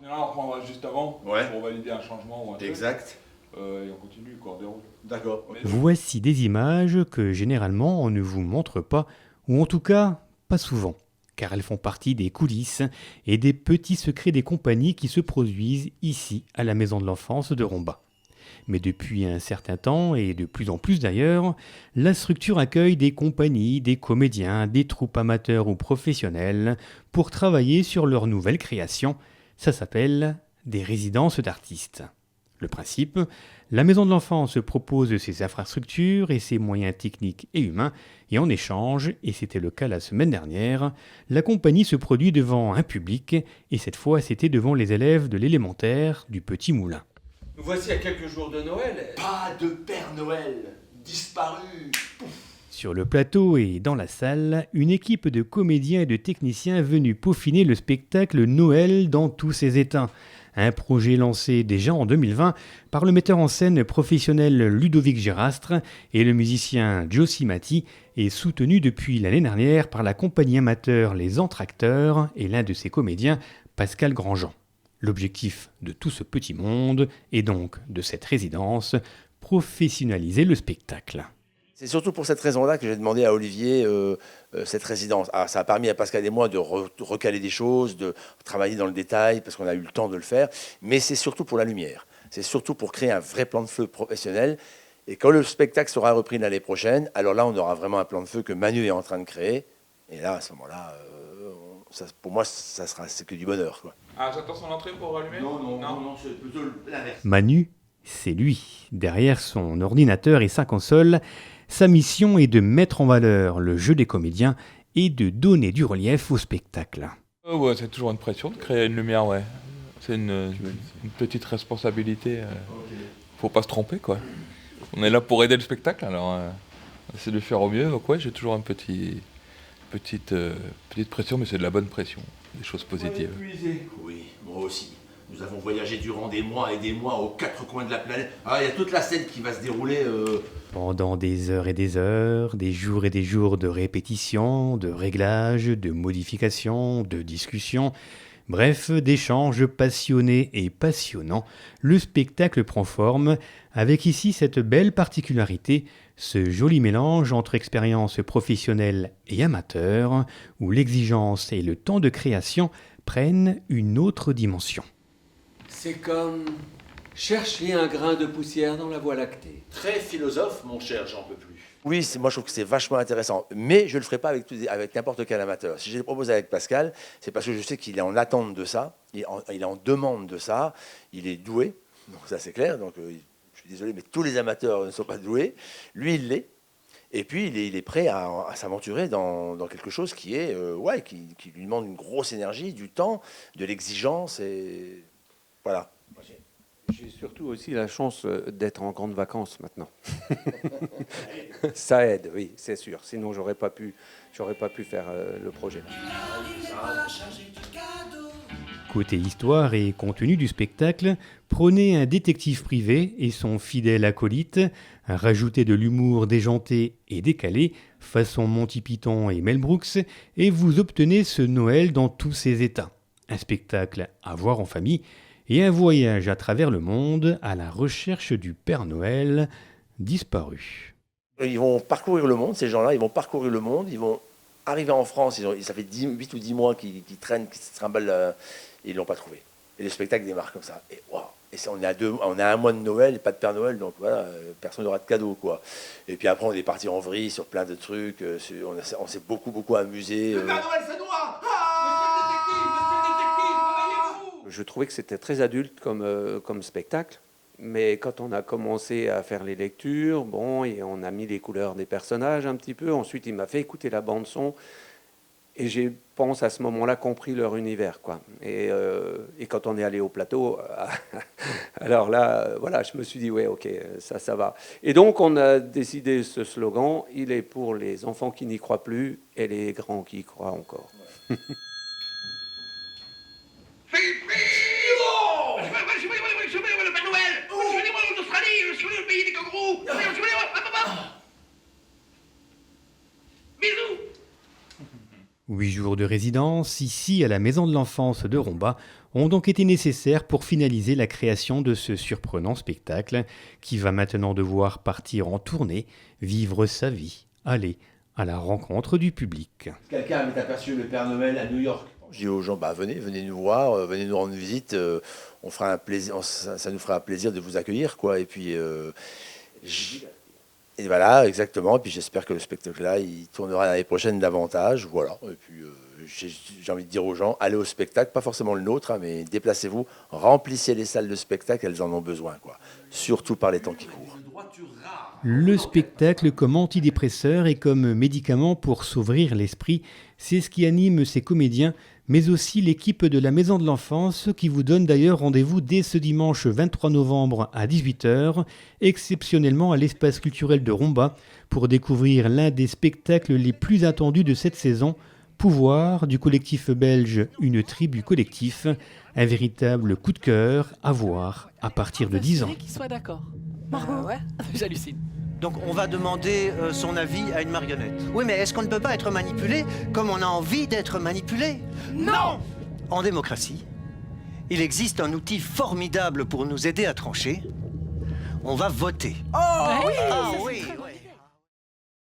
Non, on reprendra juste avant Ouais. pour valider un changement ou un truc. Exact. Et on continue, quoi, on déroule. D'accord. Mais- Voici des images que généralement on ne vous montre pas, ou en tout cas pas souvent, car elles font partie des coulisses et des petits secrets des compagnies qui se produisent ici à la Maison de l'Enfance de Romba. Mais depuis un certain temps, et de plus en plus d'ailleurs, la structure accueille des compagnies, des comédiens, des troupes amateurs ou professionnelles pour travailler sur leurs nouvelles créations. Ça s'appelle des résidences d'artistes. Le principe, la Maison de l'Enfance propose ses infrastructures et ses moyens techniques et humains, et en échange, et c'était le cas la semaine dernière, la compagnie se produit devant un public, et cette fois c'était devant les élèves de l'élémentaire du Petit Moulin. Nous voici à quelques jours de Noël. Pas de Père Noël. Disparu. Sur le plateau et dans la salle, une équipe de comédiens et de techniciens venus peaufiner le spectacle Noël dans tous ses états. Un projet lancé déjà en 2020 par le metteur en scène professionnel Ludovic Gérastre et le musicien Joe Cimati et soutenu depuis l'année dernière par la compagnie amateur Les Entracteurs et l'un de ses comédiens, Pascal Grandjean. L'objectif de tout ce petit monde et donc de cette résidence, professionnaliser le spectacle. C'est surtout pour cette raison-là que j'ai demandé à Olivier cette résidence. Ah, ça a permis à Pascal et moi de recaler des choses, de travailler dans le détail, parce qu'on a eu le temps de le faire. Mais c'est surtout pour la lumière. C'est surtout pour créer un vrai plan de feu professionnel. Et quand le spectacle sera repris l'année prochaine, alors là, on aura vraiment un plan de feu que Manu est en train de créer. Et là, à ce moment-là, pour moi, c'est que du bonheur, quoi. Ah, j'attends son entrée pour allumer. Non, c'est plutôt l'inverse. Manu, c'est lui. Derrière son ordinateur et sa console, sa mission est de mettre en valeur le jeu des comédiens et de donner du relief au spectacle. Ouais, c'est toujours une pression de créer une lumière, ouais. C'est une petite responsabilité. Faut pas se tromper, quoi. On est là pour aider le spectacle, alors on essaie de le faire au mieux. Donc ouais, j'ai toujours une petite pression, mais c'est de la bonne pression, des choses positives. Oui, moi aussi. Nous avons voyagé durant des mois et des mois aux quatre coins de la planète. Ah, il y a toute la scène qui va se dérouler. Pendant des heures et des heures, des jours et des jours de répétition, de réglages, de modifications, de discussions, bref, d'échanges passionnés et passionnants, le spectacle prend forme, avec ici cette belle particularité, ce joli mélange entre expérience professionnelle et amateur, où l'exigence et le temps de création prennent une autre dimension. C'est comme chercher un grain de poussière dans la Voie lactée. Très philosophe, mon cher, j'en peux plus. Oui, moi je trouve que c'est vachement intéressant. Mais je ne le ferai pas avec n'importe quel amateur. Si je l'ai proposé avec Pascal, c'est parce que je sais qu'il est en attente de ça, il est en demande de ça, il est doué, donc ça c'est clair. Donc je suis désolé, mais tous les amateurs ne sont pas doués. Lui, il l'est. Et puis il est prêt à s'aventurer dans quelque chose qui est, qui lui demande une grosse énergie, du temps, de l'exigence et voilà. J'ai surtout aussi la chance d'être en grandes vacances maintenant. Ça aide, oui, c'est sûr. Sinon, j'aurais pas pu faire le projet. Côté histoire et contenu du spectacle, prenez un détective privé et son fidèle acolyte, rajoutez de l'humour déjanté et décalé, façon Monty Python et Mel Brooks, et vous obtenez ce Noël dans tous ses états. Un spectacle à voir en famille et un voyage à travers le monde à la recherche du Père Noël disparu. Ils vont parcourir le monde, ces gens-là, ils vont parcourir le monde, ils vont arriver en France, ça fait 8 ou 10 mois qu'ils traînent, qu'ils se trimballent, et ils ne l'ont pas trouvé. Et le spectacle démarre comme ça. Et waouh! Et on a un mois de Noël et pas de Père Noël, donc voilà, personne n'aura de cadeau, quoi. Et puis après, on est parti en vrille sur plein de trucs, on s'est beaucoup amusé. Le Père Noël, c'est noir. Je trouvais que c'était très adulte comme spectacle. Mais quand on a commencé à faire les lectures, et on a mis les couleurs des personnages un petit peu. Ensuite, il m'a fait écouter la bande-son. Et j'ai, pense, à ce moment-là, compris leur univers, quoi. Et quand on est allé au plateau, alors là, voilà, je me suis dit, ouais, ok, ça va. Et donc, on a décidé ce slogan, il est pour les enfants qui n'y croient plus et les grands qui y croient encore. 8 jours de résidence ici à la Maison de l'Enfance de Romba ont donc été nécessaires pour finaliser la création de ce surprenant spectacle qui va maintenant devoir partir en tournée, vivre sa vie, aller à la rencontre du public. Quelqu'un m'est aperçu le Père Noël à New York. Je dis aux gens, venez nous voir, venez nous rendre visite, on fera un plaisir, ça nous fera un plaisir de vous accueillir, quoi. Et puis, et voilà, exactement. Et puis j'espère que le spectacle-là, il tournera l'année prochaine davantage, voilà. Et puis j'ai envie de dire aux gens, allez au spectacle, pas forcément le nôtre, hein, mais déplacez-vous, remplissez les salles de spectacle, elles en ont besoin, quoi. Surtout par les temps qui courent. Le spectacle comme antidépresseur et comme médicament pour s'ouvrir l'esprit, c'est ce qui anime ces comédiens, mais aussi l'équipe de la Maison de l'Enfance qui vous donne d'ailleurs rendez-vous dès ce dimanche 23 novembre à 18h, exceptionnellement à l'espace culturel de Romba, pour découvrir l'un des spectacles les plus attendus de cette saison, Pouvoir du collectif belge Une Tribu Collectif, un véritable coup de cœur à voir à partir de 10 ans. Qu'il soit d'accord. Margot, ouais, j'hallucine. Donc on va demander son avis à une marionnette. Oui, mais est-ce qu'on ne peut pas être manipulé comme on a envie d'être manipulé? Non! En démocratie, il existe un outil formidable pour nous aider à trancher. On va voter. Oh oui! Ah oui, oui.